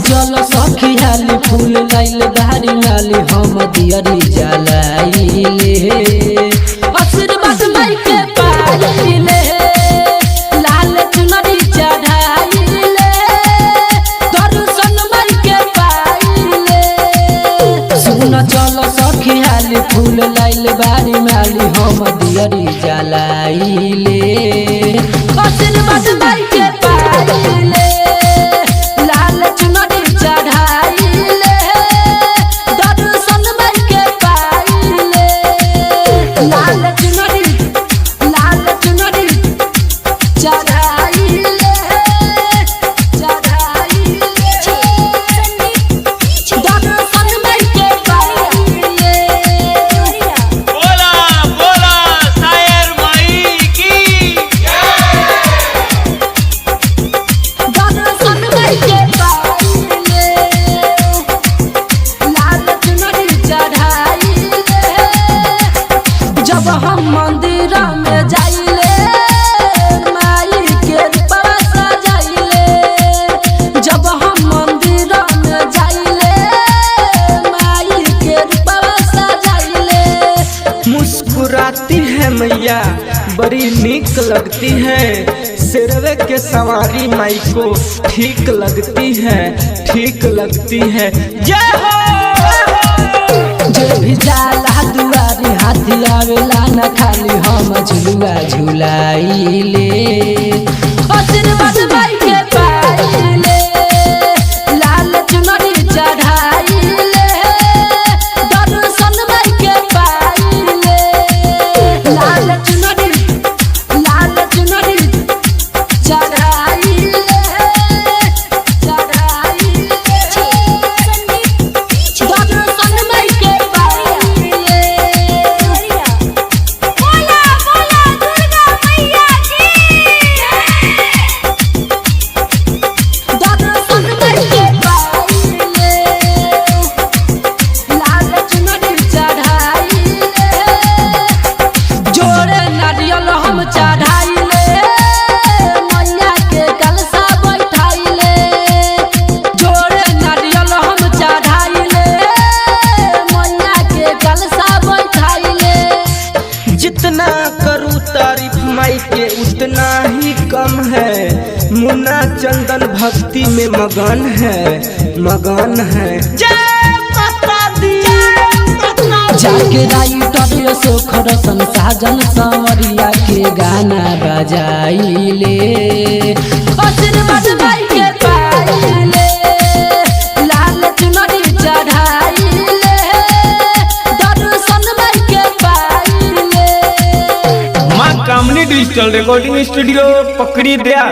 चल सखी हाली फूल लाइल धारी नाली हम दियरी जलाइले आशीर्वाद माई के पाइले लाल चुनरी चढ़ाइले दर्शन माई के पाइले सुन चल सखी हाली फूल लाइल बारी माली हम दियरी जलाइले आशीर्वाद माई के पाइले जब हम मंदिर में जाइले माई के पास जाइले जब हम मंदिर में जाइले माई के पास जाइले मुस्कुराती है मैया बड़ी नीक लगती है सिरवे के सवारी माई को ठीक लगती है जय हो जो भी जाला दुआरी हाथी आवेला न खाली हम झुलुआ झुलाइले आशीर्वाद माई के पाइले लाल चुनरी चढ़ाइले दर्शन माई के पाइले लाल चुनरी चढ़ाइले जितना करूँ तारीफ माई के उतना ही कम है मुन्ना चंदन भक्ति में मगन है जय माता दी जाके राइटर सोखर साजन संवरिया के गाना बजाइले आशीर्वाद माई के पाइले लाल चुनरी चढ़ाइले दर्शन माई के पाइले माँ कामनी डिजिटल रिकॉर्डिंग स्टूडियो पकड़ी दिया।